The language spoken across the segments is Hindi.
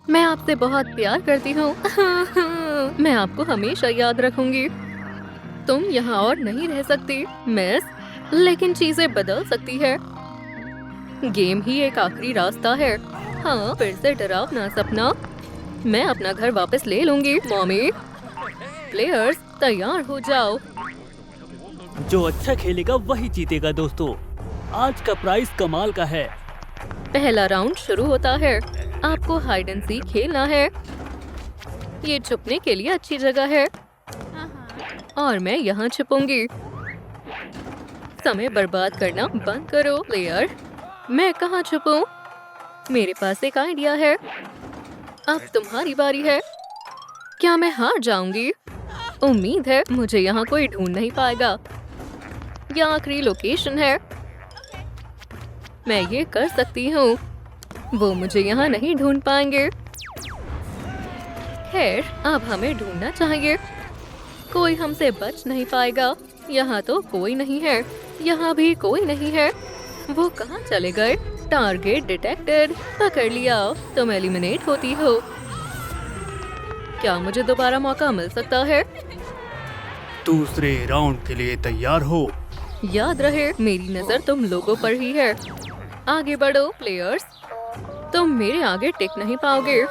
मैं आपसे बहुत प्यार करती हूँ। मैं आपको हमेशा याद रखूंगी। तुम यहाँ और नहीं रह सकती, मिस। लेकिन चीजें बदल सकती है। गेम ही एक आखिरी रास्ता है। हाँ, फिर से डरावना सपना। मैं अपना घर वापस ले लूंगी, मॉमी। प्लेयर्स तैयार हो जाओ। जो अच्छा खेलेगा वही जीतेगा दोस्तों। आज का प्राइस कमाल का है। पहला राउंड शुरू होता है। आपको हाइड एंड सीक खेलना है। ये छुपने के लिए अच्छी जगह है और मैं यहाँ छुपूंगी। समय बर्बाद करना बंद करो, प्लेयर। मैं कहाँ छुपूं? मेरे पास एक आइडिया है। अब तुम्हारी बारी है। क्या मैं हार जाऊंगी? उम्मीद है मुझे यहाँ कोई ढूंढ नहीं पाएगा। यह आखिरी लोकेशन है। मैं ये कर सकती हूँ। वो मुझे यहाँ नहीं ढूंढ पाएंगे। खैर, अब हमें ढूंढना चाहिए। कोई हमसे बच नहीं पाएगा। यहाँ तो कोई नहीं है। यहाँ भी कोई नहीं है। वो कहाँ चले गए? Target detected. पकड़ लिया। तुम एलिमिनेट होती हो। क्या मुझे दोबारा मौका मिल सकता है? दूसरे राउंड के लिए तैयार हो। याद रहे, मेरी नजर तुम लोगों पर ही है। आगे बढ़ो, प्लेयर्स। तुम मेरे आगे टिक नहीं पाओगे।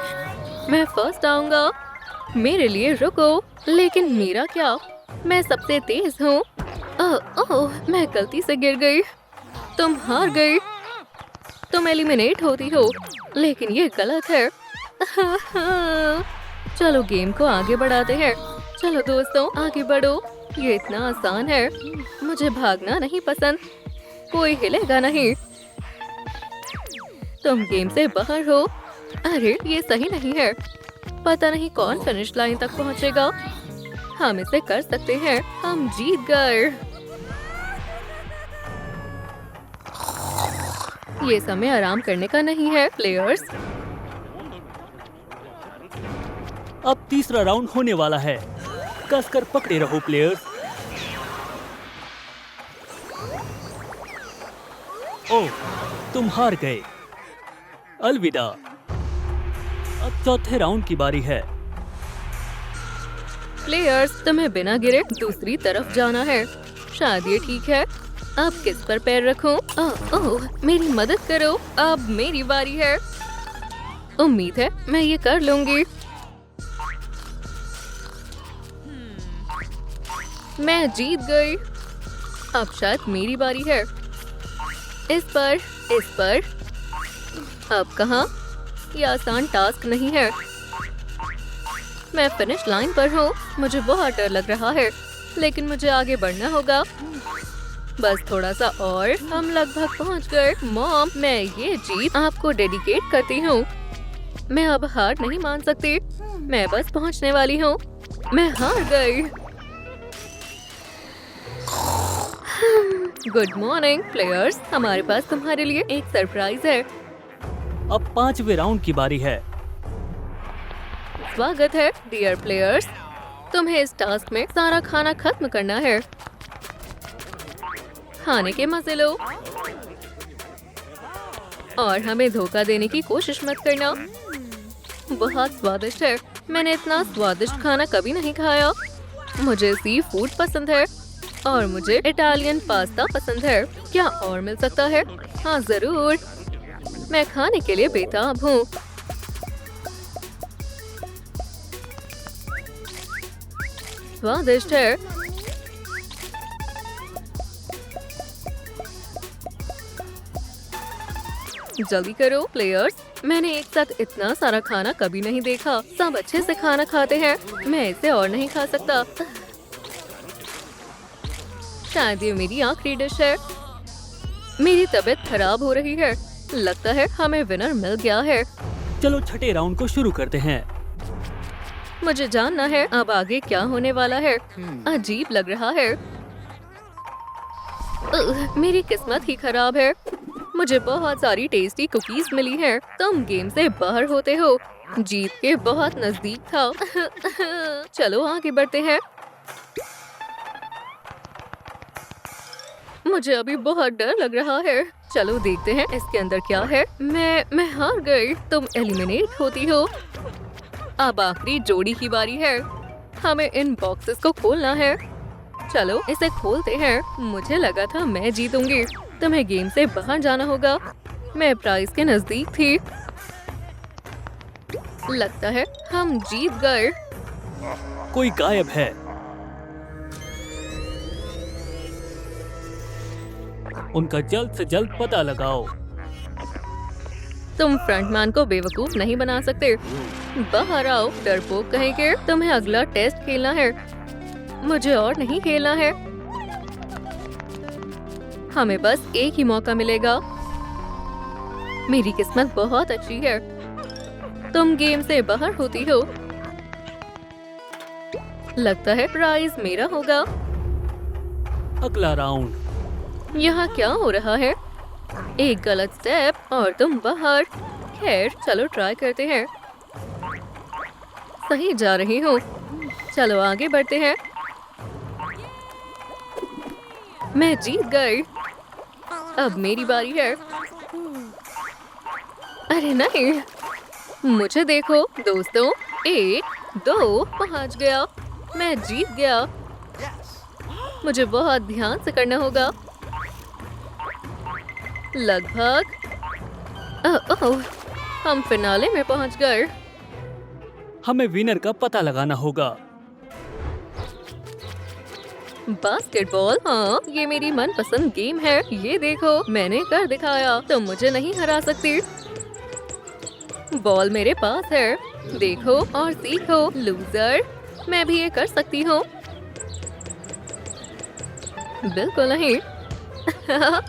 मैं फर्स्ट आऊंगा। मेरे लिए रुको। लेकिन मेरा क्या? मैं सबसे तेज हूँ। ओह, मैं गलती से गिर गई। तुम हार गई। तुम एलिमिनेट होती हो। लेकिन ये गलत है। चलो गेम को आगे बढ़ाते हैं। चलो दोस्तों, आगे बढ़ो। ये इतना आसान है। मुझे भागना नहीं पसंद। कोई हिलेगा नहीं। तुम गेम से बाहर हो। अरे, ये सही नहीं है। पता नहीं कौन फिनिश लाइन तक पहुंचेगा। हम इसे कर सकते हैं। हम जीत गए। ये समय आराम करने का नहीं है, प्लेयर्स। अब तीसरा राउंड होने वाला है। कसकर पकड़े रहो प्लेयर्स। ओह, तुम हार गए। अलविदा। अब चौथे राउंड की बारी है। प्लेयर्स, तुम्हें बिना गिरे दूसरी तरफ जाना है। शायद ये ठीक है। अब किस पर पैर रखूं? ओह, मेरी मदद करो। अब मेरी बारी है। उम्मीद है मैं ये कर लूंगी। मैं जीत गई। अब शायद मेरी बारी है। इस पर, इस पर। अब कहाँ? ये आसान टास्क नहीं है। मैं फिनिश लाइन पर हूँ। मुझे बहुत डर लग रहा है, लेकिन मुझे आगे बढ़ना होगा। बस थोड़ा सा और। हम लगभग पहुँच गए। मॉम, मैं ये जीत आपको डेडिकेट करती हूँ। मैं अब हार नहीं मान सकती। मैं बस पहुँचने वाली हूँ। मैं हार गई। Good morning, players. हमारे पास तुम्हारे लिए एक सरप्राइज है। अब पांचवे राउंड की बारी है। स्वागत है, डियर प्लेयर्स। तुम्हें इस टास्क में सारा खाना खत्म करना है। खाने के मजे लो और हमें धोखा देने की कोशिश मत करना। बहुत स्वादिष्ट है। मैंने इतना स्वादिष्ट खाना कभी नहीं खाया। मुझे सी फूड पसंद है और मुझे इटालियन पास्ता पसंद है। क्या और मिल सकता है? हाँ, जरूर। मैं खाने के लिए बेताब हूँ। स्वादिष्ट है। जल्दी करो, प्लेयर्स। मैंने एक साथ इतना सारा खाना कभी नहीं देखा। सब अच्छे से खाना खाते हैं। मैं इसे और नहीं खा सकता। शायद ये मेरी आखिरी डिश है। मेरी तबीयत खराब हो रही है। लगता है हमें विनर मिल गया है। चलो छठे राउंड को शुरू करते हैं। मुझे जानना है अब आगे क्या होने वाला है। अजीब लग रहा है। मेरी किस्मत ही खराब है। मुझे बहुत सारी टेस्टी कुकीज मिली हैं। तुम गेम से बाहर होते हो। जीत के बहुत नजदीक था। चलो आगे बढ़ते हैं। मुझे अभी बहुत डर लग रहा है। चलो देखते हैं इसके अंदर क्या है। मैं हार गई। तुम एलिमिनेट होती हो। अब आखिरी जोड़ी की बारी है। हमें इन बॉक्सेस को खोलना है। चलो इसे खोलते हैं। मुझे लगा था मैं जीतूंगी। तुम्हें गेम से बाहर जाना होगा। मैं प्राइज के नजदीक थी। लगता है हम जीत गए। कोई गायब है। उनका जल्द से जल्द पता लगाओ। तुम फ्रंटमैन को बेवकूफ नहीं बना सकते। बाहर आओ डरपोक कहीं के। तुम्हें अगला टेस्ट खेलना है। मुझे और नहीं खेलना है। हमें बस एक ही मौका मिलेगा। मेरी किस्मत बहुत अच्छी है। तुम गेम से बाहर होती हो। लगता है प्राइज मेरा होगा। अगला राउंड। यहाँ क्या हो रहा है? एक गलत स्टेप और तुम बाहर। खैर चलो ट्राई करते हैं। सही जा रही हूँ। चलो आगे बढ़ते हैं। मैं जीत गई। अब मेरी बारी है। अरे नहीं, मुझे देखो दोस्तों। 1 2 पहुँच गया। मैं जीत गया। मुझे बहुत ध्यान से करना होगा। लगभग। ओह, हम फिनाले में पहुंच गए। हमें विनर का पता लगाना होगा। बास्केटबॉल, हाँ ये मेरी मनपसंद गेम है। ये देखो मैंने कर दिखाया। तुम मुझे नहीं हरा सकती। बॉल मेरे पास है। देखो और सीखो लूजर। मैं भी ये कर सकती हूँ। बिल्कुल नहीं।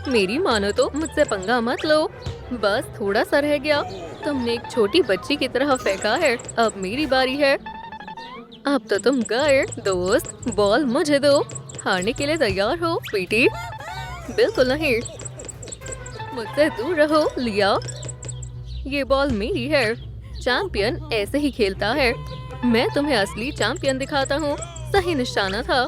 मेरी मानो तो मुझसे पंगा मत लो। बस थोड़ा सा रह गया। तुमने एक छोटी बच्ची की तरह फेंका है। अब मेरी बारी है। अब तो तुम गए। दोस्त बॉल मुझे दो। हारने के लिए तैयार हो स्वीटी? बिल्कुल नहीं। मुझसे दूर रहो लिया। ये बॉल मेरी है। चैंपियन ऐसे ही खेलता है। मैं तुम्हें असली चैंपियन दिखाता हूँ। सही निशाना था।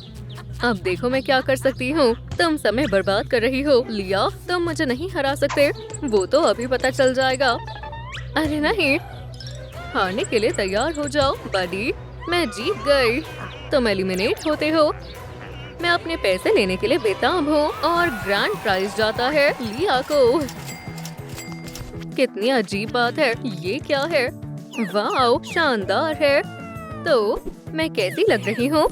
अब देखो मैं क्या कर सकती हूँ। तुम समय बर्बाद कर रही हो लिया। तुम मुझे नहीं हरा सकते। वो तो अभी पता चल जाएगा। अरे नहीं, हारने के लिए तैयार हो जाओ बडी। मैं जीत गई। तुम एलिमिनेट होते हो। मैं अपने पैसे लेने के लिए बेताब हूँ और ग्रैंड प्राइज जाता है लिया को। कितनी अजीब बात है। ये क्या है? वाह शानदार है। तो मैं कैसी लग रही हूँ?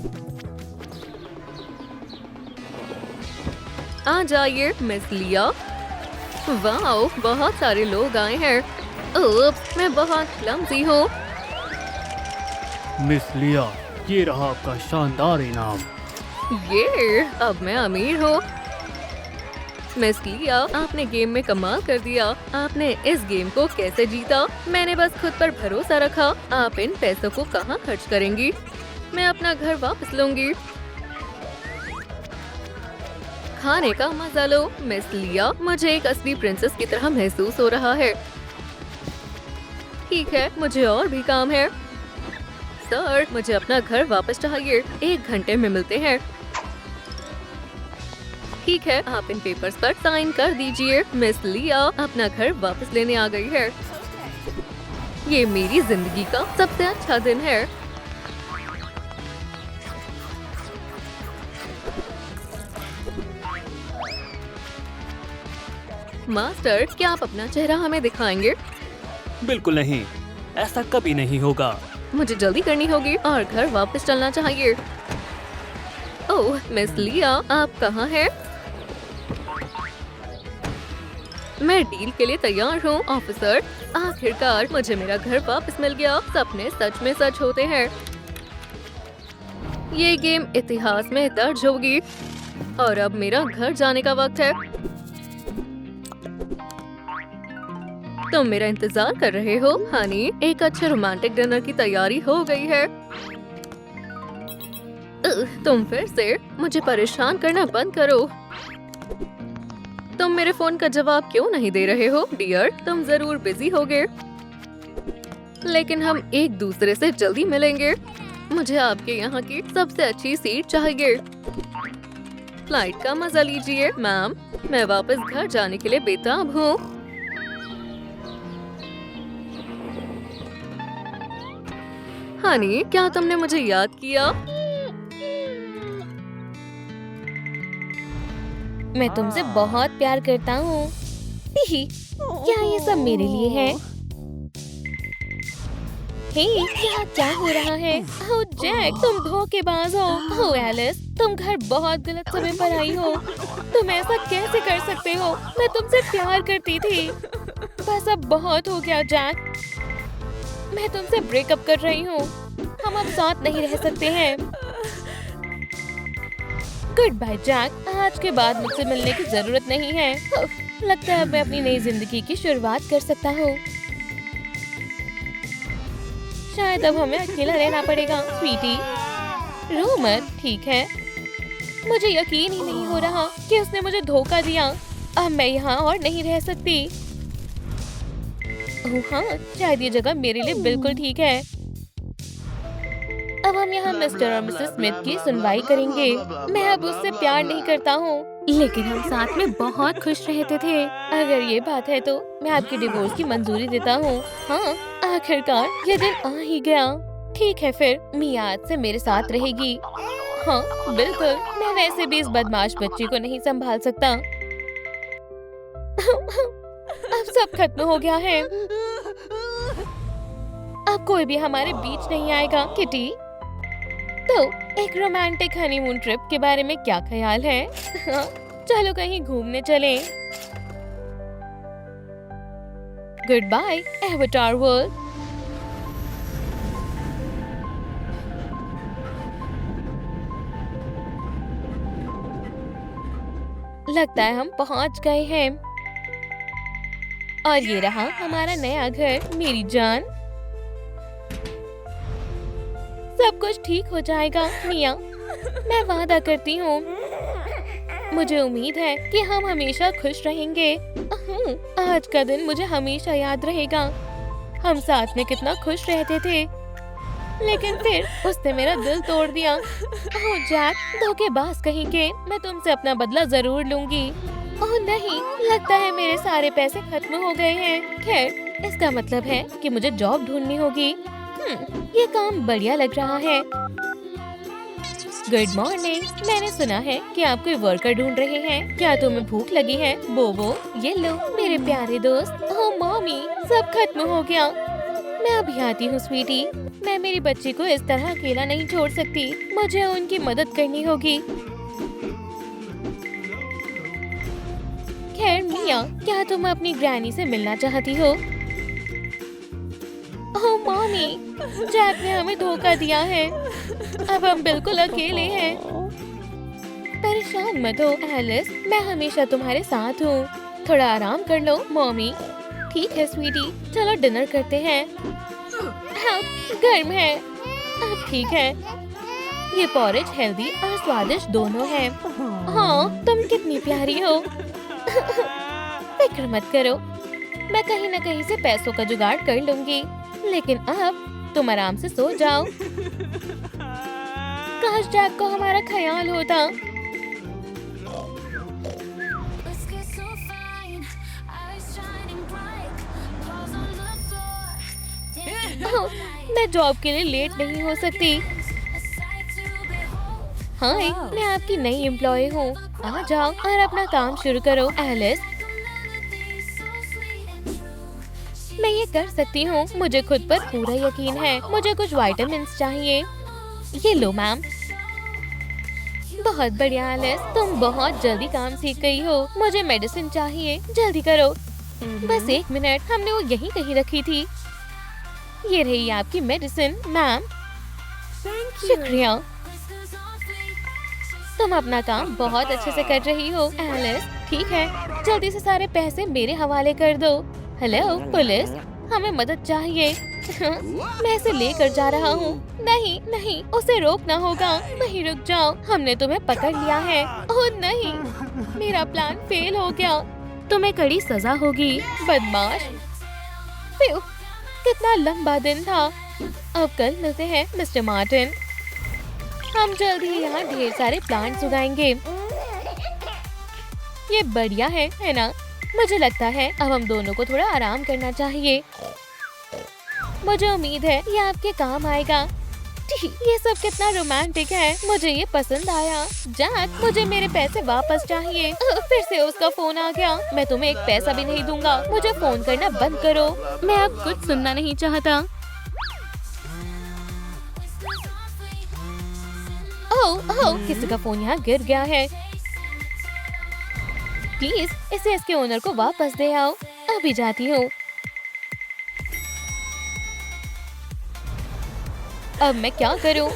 आ जाइए मिस लिया। वाह बहुत सारे लोग आए हैं। ओह मैं बहुत क्लमज़ी हूँ। मिस लिया, ये रहा आपका शानदार इनाम। ये अब मैं अमीर हूँ। मिस लिया, आपने गेम में कमाल कर दिया। आपने इस गेम को कैसे जीता? मैंने बस खुद पर भरोसा रखा। आप इन पैसों को कहाँ खर्च करेंगी? मैं अपना घर वापस लूंगी। खाने का मजा लो मिस लिया। मुझे एक असली प्रिंसेस की तरह महसूस हो रहा है। ठीक है, मुझे और भी काम है। सर मुझे अपना घर वापस चाहिए। 1 घंटे में मिलते हैं। ठीक है, आप इन पेपर्स पर साइन कर दीजिए। मिस लिया अपना घर वापस लेने आ गई है। ये मेरी जिंदगी का सबसे अच्छा दिन है। मास्टर क्या आप अपना चेहरा हमें दिखाएंगे? बिल्कुल नहीं, ऐसा कभी नहीं होगा। मुझे जल्दी करनी होगी और घर वापस चलना चाहिए। ओह मिस लिया, आप कहाँ हैं? मैं डील के लिए तैयार हूँ ऑफिसर। आखिरकार मुझे मेरा घर वापस मिल गया। सपने सच में सच होते हैं। ये गेम इतिहास में दर्ज होगी। और अब मेरा घर जाने का वक्त है। तुम मेरा इंतजार कर रहे हो हनी? एक अच्छे रोमांटिक डिनर की तैयारी हो गई है। तुम फिर से मुझे परेशान करना बंद करो। तुम मेरे फोन का जवाब क्यों नहीं दे रहे हो डियर? तुम जरूर बिजी होगे। लेकिन हम एक दूसरे से जल्दी मिलेंगे। मुझे आपके यहाँ की सबसे अच्छी सीट चाहिए। फ्लाइट का मजा लीजिए मैम। मैं वापस घर जाने के लिए बेताब हूँ। हनी, क्या तुमने मुझे याद किया? मैं तुमसे बहुत प्यार करता हूँ। क्या ये सब मेरे लिए है? हे, यहाँ क्या हो रहा है? ओह जैक, तुम धोखेबाज हो। ओह एलिस, तुम घर बहुत गलत समय पर आई हो। तुम ऐसा कैसे कर सकते हो? मैं तुमसे प्यार करती थी। बस अब बहुत हो गया जैक। मैं तुमसे ब्रेकअप कर रही हूँ। हम अब साथ नहीं रह सकते हैं। Good bye Jack. आज के बाद मुझसे मिलने की जरूरत नहीं है। लगता है अब मैं अपनी नई जिंदगी की शुरुआत कर सकता हूँ। शायद अब हमें अकेला रहना पड़ेगा। स्वीटी, रो मत, ठीक है? मुझे यकीन ही नहीं हो रहा कि उसने मुझे धोखा दिया। अब मैं यहाँ और नहीं रह सकती। ओह हाँ, शायद ये जगह मेरे लिए बिल्कुल ठीक है। अब हम यहाँ मिस्टर और मिसेस स्मिथ की सुनवाई करेंगे। मैं अब उससे प्यार नहीं करता हूँ, लेकिन हम साथ में बहुत खुश रहते थे। अगर ये बात है तो मैं आपके डिवोर्स की मंजूरी देता हूँ। हाँ, आखिरकार ये दिन आ ही गया। ठीक है फिर, मिया आज से मेरे साथ रहेगी। हाँ बिल्कुल, मैं वैसे भी इस बदमाश बच्ची को नहीं संभाल सकता। अब सब खत्म हो गया है। अब कोई भी हमारे बीच नहीं आएगा। किटी, तो एक रोमांटिक हनीमून ट्रिप के बारे में क्या ख्याल है? चलो कहीं घूमने चलें। Good bye avatar world. लगता है हम पहुंच गए हैं। और ये रहा हमारा नया घर। मेरी जान, सब कुछ ठीक हो जाएगा मिया, मैं वादा करती हूँ। मुझे उम्मीद है कि हम हमेशा खुश रहेंगे। आज का दिन मुझे हमेशा याद रहेगा। हम साथ में कितना खुश रहते थे, लेकिन फिर उसने मेरा दिल तोड़ दिया। ओह जैक, धोखेबाज कहीं के, मैं तुमसे अपना बदला जरूर लूंगी। ओह नहीं, लगता है मेरे सारे पैसे खत्म हो गए हैं। खैर, इसका मतलब है कि मुझे जॉब ढूंढनी होगी। ये काम बढ़िया लग रहा है। गुड मॉर्निंग, मैंने सुना है कि आप कोई वर्कर ढूंढ रहे हैं। क्या तुम्हें भूख लगी है? बोबो, ये लो मेरे प्यारे दोस्त। ओह मॉमी, सब खत्म हो गया। मैं अभी आती हूँ स्वीटी। मैं मेरी बच्ची को इस तरह अकेला नहीं छोड़ सकती। मुझे उनकी मदद करनी होगी। खैर मिया, क्या तुम अपनी ग्रैनी से मिलना चाहती हो? ओह मॉमी, जैक ने हमें धोखा दिया है। अब हम बिल्कुल अकेले हैं। परेशान मत हो एलिस, मैं हमेशा तुम्हारे साथ हूँ। थोड़ा आराम कर लो मॉमी। ठीक है स्वीटी, चलो डिनर करते हैं। हाँ, गर्म है। अब ठीक है। ये पॉरेज हेल्दी और स्वादिष्ट दोनों है। हाँ, तुम कितनी प्यारी हो। फिक्र मत करो, मैं कहीं न कहीं से पैसों का जुगाड़ कर लूंगी। लेकिन अब तुम आराम से सो जाओ। काश जैक को हमारा ख्याल होता। ओह, मैं जॉब के लिए लेट नहीं हो सकती। हाय, मैं आपकी नई एम्प्लॉय हूँ। आ जाओ और अपना काम शुरू करो एलिस। मैं ये कर सकती हूँ, मुझे खुद पर पूरा यकीन है। मुझे कुछ विटामिन्स चाहिए। ये लो मैम। बहुत बढ़िया एलिस, तुम बहुत जल्दी काम सीख गई हो। मुझे मेडिसिन चाहिए, जल्दी करो। बस 1 मिनट, हमने वो यहीं कहीं रखी थी। ये रही आपकी मेडिसिन मैम। शुक्रिया, तुम अपना काम बहुत अच्छे से कर रही हो एलिस। ठीक है, जल्दी से सारे पैसे मेरे हवाले कर दो। हेलो पुलिस, हमें मदद चाहिए। मैं इसे लेकर जा रहा हूँ। नहीं नहीं, उसे रोकना होगा। वहीं रुक जाओ, हमने तुम्हें पकड़ लिया है। ओह नहीं, मेरा प्लान फेल हो गया। तुम्हें कड़ी सजा होगी बदमाश। फिर कितना लंबा दिन था। अब कल मिलते हैं मिस्टर मार्टिन। हम जल्द ही यहाँ ढेर सारे प्लांट्स उगाएंगे। ये बढ़िया है ना? मुझे लगता है अब हम दोनों को थोड़ा आराम करना चाहिए। मुझे उम्मीद है ये आपके काम आएगा। ये सब कितना रोमांटिक है, मुझे ये पसंद आया। जैक, मुझे मेरे पैसे वापस चाहिए। फिर से उसका फोन आ गया। मैं तुम्हें एक पैसा भी नहीं दूंगा। मुझे फोन करना बंद करो। मैं अब कुछ सुनना नहीं चाहता। ओह, किसी का फोन यहाँ गिर गया है। प्लीज इसे इसके ओनर को वापस दे आओ। अभी जाती हूँ। अब मैं क्या करूं?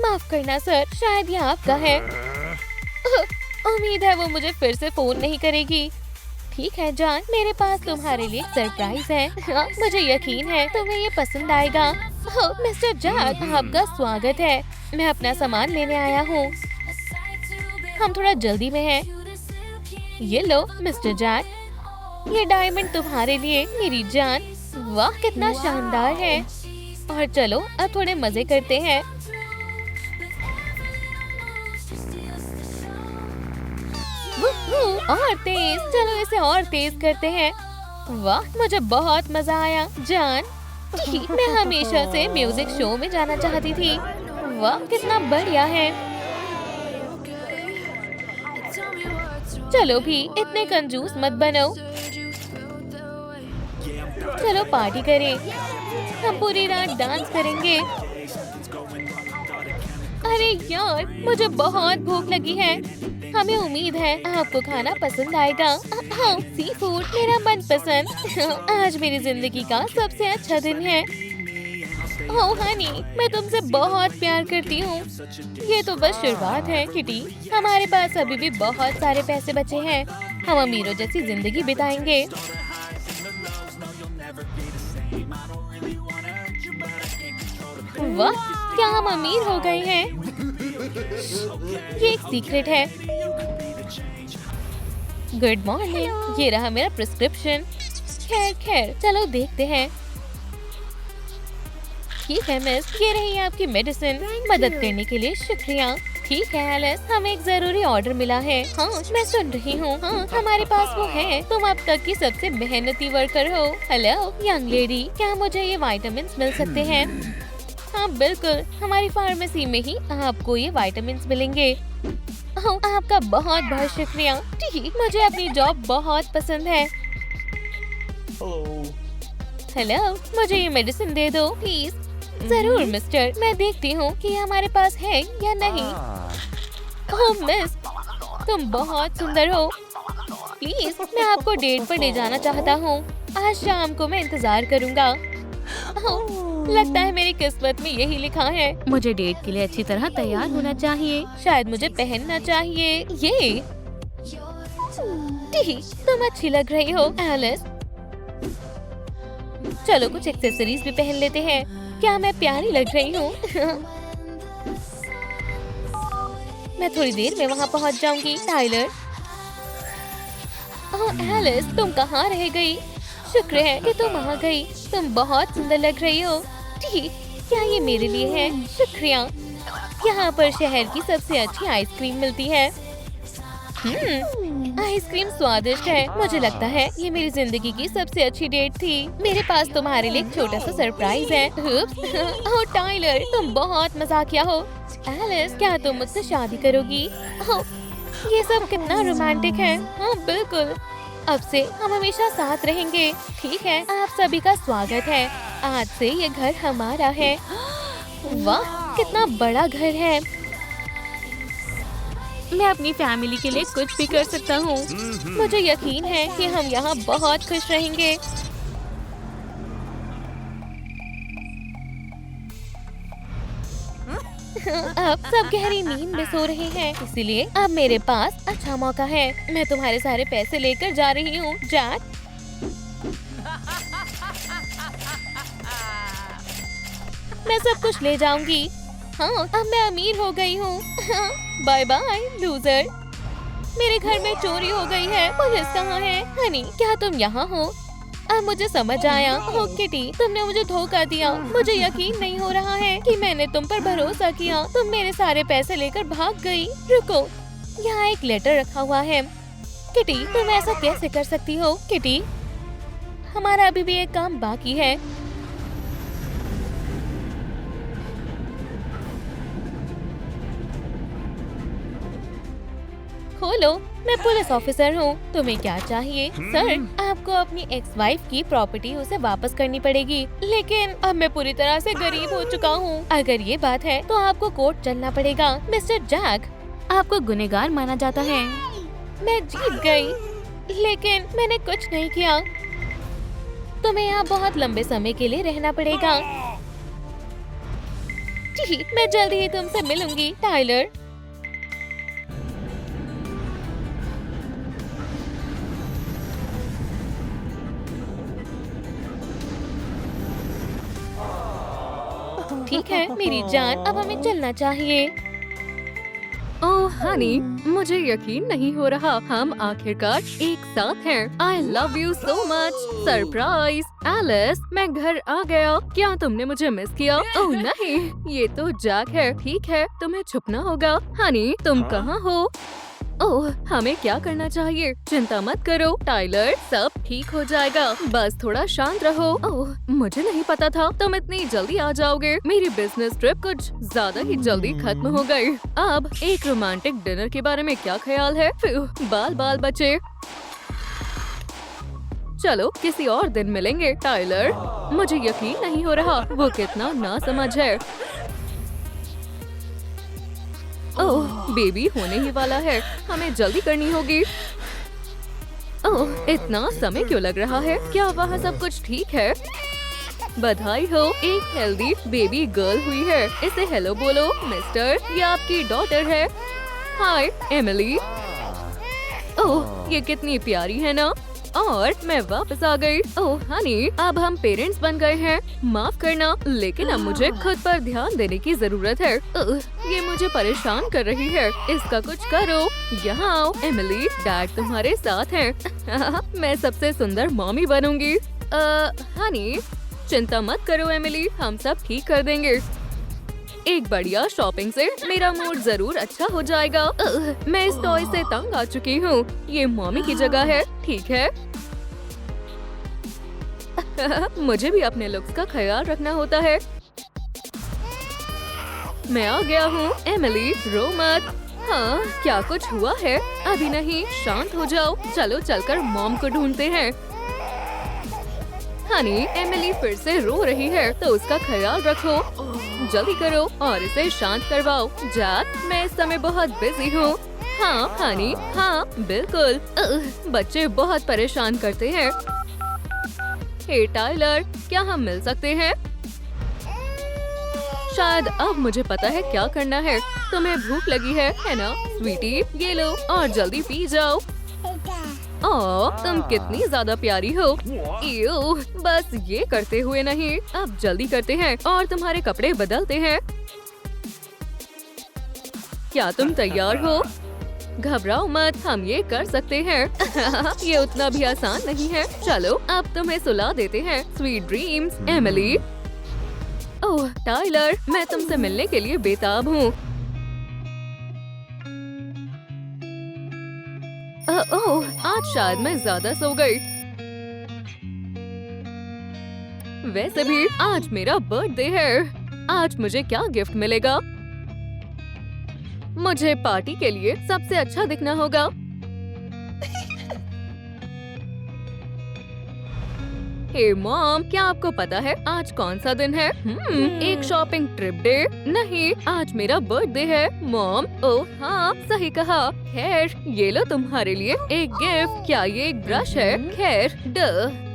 माफ करना सर, शायद ये आपका है। उम्मीद है वो मुझे फिर से फोन नहीं करेगी। ठीक है जान, मेरे पास तुम्हारे लिए एक सरप्राइज है। मुझे यकीन है तुम्हें ये पसंद आएगा। मिस्टर जैक, आपका स्वागत है। मैं अपना सामान लेने आया हूँ। हम थोड़ा जल्दी में हैं। ये लो मिस्टर जैक, ये डायमंड तुम्हारे लिए मेरी जान। वाह कितना शानदार है। और चलो अब थोड़े मजे करते हैं। और तेज, चलो इसे और तेज करते हैं। वाह मुझे बहुत मजा आया जान। मैं हमेशा से म्यूजिक शो में जाना चाहती थी। वाह कितना बढ़िया है। चलो भी इतने कंजूस मत बनो। चलो पार्टी करें। हम पूरी रात डांस करेंगे। अरे यार, मुझे बहुत भूख लगी है। हमें उम्मीद है आपको खाना पसंद आएगा। हाँ, सी फूड मेरा मनपसंद। आज मेरी जिंदगी का सबसे अच्छा दिन है। ओह हनी, मैं तुमसे बहुत प्यार करती हूँ। ये तो बस शुरुआत है किटी। हमारे पास अभी भी बहुत सारे पैसे बचे हैं। हम अमीरों जैसी जिंदगी बिताएंगे। वाह, क्या हम अमीर हो गए हैं? ये एक सीक्रेट है। गुड मॉर्निंग, ये रहा मेरा प्रिस्क्रिप्शन। खैर चलो देखते हैं। ठीक है मिस, ये रही आपकी मेडिसिन। मदद करने के लिए शुक्रिया। ठीक है एलिस, हमें एक जरूरी ऑर्डर मिला है। हाँ मैं सुन रही हूँ। हाँ हमारे पास वो है। तुम अब तक की सबसे मेहनती वर्कर हो। हेलो यंग लेडी, क्या मुझे ये विटामिन मिल सकते हैं? हाँ बिल्कुल, हमारी फार्मेसी में ही आपको ये विटामिन मिलेंगे। आपका बहुत बहुत शुक्रिया। ठीक, मुझे अपनी जॉब बहुत पसंद है। हेलो, मुझे ये मेडिसिन दे दो प्लीज। जरूर मिस्टर, मैं देखती हूँ कि हमारे पास है या नहीं। ओह मिस, तुम बहुत सुंदर हो। प्लीज मैं आपको डेट पर ले जाना चाहता हूँ। आज शाम को मैं इंतजार करूँगा। लगता है मेरी किस्मत में यही लिखा है। मुझे डेट के लिए अच्छी तरह तैयार होना चाहिए। शायद मुझे पहनना चाहिए ये। तुम अच्छी लग रही हो एलिस। चलो कुछ एक्सेसरीज भी पहन लेते हैं। क्या मैं प्यारी लग रही हूँ? मैं थोड़ी देर में वहाँ पहुँच जाऊंगी। टाइलर, ओह एलिस, तुम कहाँ रह गई? शुक्र है कि तुम आ गई। तुम बहुत सुंदर लग रही हो। ठीक, क्या ये मेरे लिए है? शुक्रिया। यहाँ पर शहर की सबसे अच्छी आइसक्रीम मिलती है। आइसक्रीम स्वादिष्ट है। मुझे लगता है ये मेरी जिंदगी की सबसे अच्छी डेट थी। मेरे पास तुम्हारे लिए एक छोटा सा सरप्राइज है। ओह टाइलर, तुम बहुत मजाकिया हो। एलिस, क्या तुम मुझसे शादी करोगी? ओह, ये सब कितना रोमांटिक है। हाँ बिल्कुल, अब से हम हमेशा साथ रहेंगे। ठीक है, आप सभी का स्वागत है। आज से ये घर हमारा है। वाह कितना बड़ा घर है। मैं अपनी फैमिली के लिए कुछ भी कर सकता हूँ। मुझे यकीन है कि हम यहाँ बहुत खुश रहेंगे। अब सब गहरी नींद में सो रहे हैं, इसीलिए अब मेरे पास अच्छा मौका है। मैं तुम्हारे सारे पैसे लेकर जा रही हूँ जैक। मैं सब कुछ ले जाऊंगी। हाँ अब मैं अमीर हो गई हूँ। Bye bye loser. मेरे घर में चोरी हो गई है। पुलिस कहाँ है? हनी, क्या तुम यहाँ हो? अब मुझे समझ आया। ओह किटी, तुमने मुझे धोखा दिया। मुझे यकीन नहीं हो रहा है कि मैंने तुम पर भरोसा किया। तुम मेरे सारे पैसे लेकर भाग गई। रुको, यहाँ एक लेटर रखा हुआ है। किटी, तुम ऐसा कैसे कर सकती हो? किटी, हमारा अभी भी एक काम बाकी है। खोलो, मैं पुलिस ऑफिसर हूँ। तुम्हें क्या चाहिए? सर, आपको अपनी एक्स वाइफ की प्रॉपर्टी उसे वापस करनी पड़ेगी, लेकिन अब मैं पूरी तरह से गरीब हो चुका हूँ। अगर ये बात है तो आपको कोर्ट चलना पड़ेगा। मिस्टर जैक, आपको गुनहगार माना जाता है। मैं जीत गई, लेकिन मैंने कुछ नहीं किया। तुम्हें यहाँ बहुत लंबे समय के लिए रहना पड़ेगा। जी, मैं जल्दी ही तुमसे मिलूंगी, टाइलर। ठीक है मेरी जान, अब हमें चलना चाहिए। ओह हनी, मुझे यकीन नहीं हो रहा हम आखिरकार एक साथ हैं। I love you so much. Surprise. Alice, मैं घर आ गया। क्या तुमने मुझे मिस किया? ओह नहीं, ये तो जैक है। ठीक है, तुम्हें छुपना होगा। हनी, तुम कहाँ हो? ओह, हमें क्या करना चाहिए? चिंता मत करो टाइलर, सब ठीक हो जाएगा। बस थोड़ा शांत रहो। ओह, मुझे नहीं पता था तुम इतनी जल्दी आ जाओगे। मेरी बिजनेस ट्रिप कुछ ज्यादा ही जल्दी खत्म हो गई। अब एक रोमांटिक डिनर के बारे में क्या ख्याल है? बाल बाल बचे। चलो किसी और दिन मिलेंगे टाइलर। मुझे यकीन नहीं हो रहा वो कितना नासमझ है। ओह, बेबी होने ही वाला है। हमें जल्दी करनी होगी। ओह, इतना समय क्यों लग रहा है? क्या वहाँ सब कुछ ठीक है? बधाई हो, एक हेल्दी बेबी गर्ल हुई है। इसे हेलो बोलो। मिस्टर, ये आपकी डॉटर है। हाय एमिली। ओह, ये कितनी प्यारी है ना। और मैं वापस आ गई। ओह हनी, अब हम पेरेंट्स बन गए हैं। माफ करना, लेकिन अब मुझे खुद पर ध्यान देने की जरूरत है। ये मुझे परेशान कर रही है। इसका कुछ करो। यहाँ आओ एमिली, डैड तुम्हारे साथ हैं। मैं सबसे सुंदर मॉमी बनूंगी। हनी, चिंता मत करो एमिली, हम सब ठीक कर देंगे। एक बढ़िया शॉपिंग से मेरा मूड जरूर अच्छा हो जाएगा। मैं इस टॉय से तंग आ चुकी हूँ। ये मॉमी की जगह है, ठीक है। मुझे भी अपने लुक्स का ख्याल रखना होता है। मैं आ गया हूँ। एमिली, रो मत। हाँ, क्या कुछ हुआ है? अभी नहीं, शांत हो जाओ। चलो चलकर मॉम को ढूंढते हैं। हनी, एमिली फिर से रो रही है, तो उसका ख्याल रखो। जल्दी करो और इसे शांत करवाओ। जैक, मैं इस समय बहुत बिजी हूँ। हाँ हनी, हाँ बिल्कुल। बच्चे बहुत परेशान करते हैं। हे टाइलर, क्या हम मिल सकते हैं? शायद अब मुझे पता है क्या करना है। तुम्हें भूख लगी है ना स्वीटी? ये लो और जल्दी पी जाओ। ओह, तुम कितनी ज्यादा प्यारी हो। इयो, बस ये करते हुए नहीं, अब जल्दी करते हैं और तुम्हारे कपड़े बदलते हैं। क्या तुम तैयार हो? घबराओ मत, हम ये कर सकते हैं। ये उतना भी आसान नहीं है। चलो अब तुम्हें सुला देते हैं। Sweet dreams Emily. Oh Tyler, मैं तुमसे मिलने के लिए बेताब हूँ। ओह, आज शायद मैं ज्यादा सो गई। वैसे भी आज मेरा बर्थडे है। आज मुझे क्या गिफ्ट मिलेगा? मुझे पार्टी के लिए सबसे अच्छा दिखना होगा। हे मॉम, क्या आपको पता है आज कौन सा दिन है? एक शॉपिंग ट्रिप डे? नहीं, आज मेरा बर्थडे है मॉम। ओह हाँ, सही कहा। खैर, ये लो तुम्हारे लिए एक गिफ्ट। क्या ये एक ब्रश है? खैर,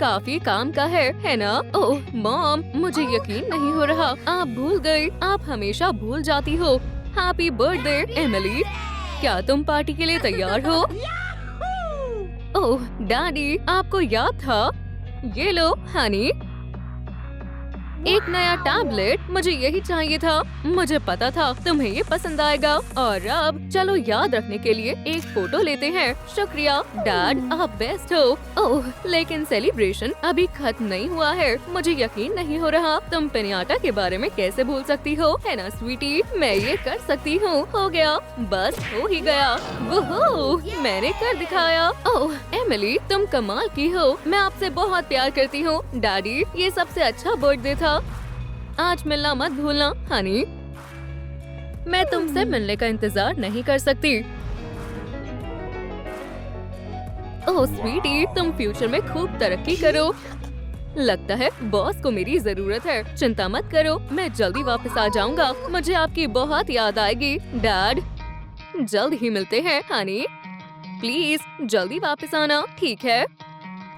काफी काम का है ना? ओह मॉम, मुझे यकीन नहीं हो रहा, आप भूल गई। आप हमेशा भूल जाती हो। Happy birthday Emily. क्या तुम पार्टी के लिए तैयार हो? ओह डैडी, आपको याद था? ये लो हनी। एक नया टैबलेट, मुझे यही चाहिए था। मुझे पता था तुम्हें ये पसंद आएगा। और अब चलो याद रखने के लिए एक फोटो लेते हैं। शुक्रिया डैड, आप बेस्ट हो। ओह, लेकिन सेलिब्रेशन अभी खत्म नहीं हुआ है। मुझे यकीन नहीं हो रहा। तुम पिनियाटा के बारे में कैसे भूल सकती हो, है ना स्वीटी? मैं ये कर सकती हूँ। हो गया, बस हो ही गया। वोहो, मैंने कर दिखाया। ओह एमिली, तुम कमाल की हो। मैं आपसे बहुत प्यार करती हूँ। डैडी, ये सबसे अच्छा बर्थडे था। आज मिलना मत भूलना हनी। मैं तुमसे मिलने का इंतजार नहीं कर सकती। ओह स्वीटी, तुम फ्यूचर में खूब तरक्की करो। लगता है बॉस को मेरी जरूरत है। चिंता मत करो, मैं जल्दी वापस आ जाऊंगा। मुझे आपकी बहुत याद आएगी। डैड, जल्द ही मिलते हैं हनी। प्लीज जल्दी वापस आना। ठीक है?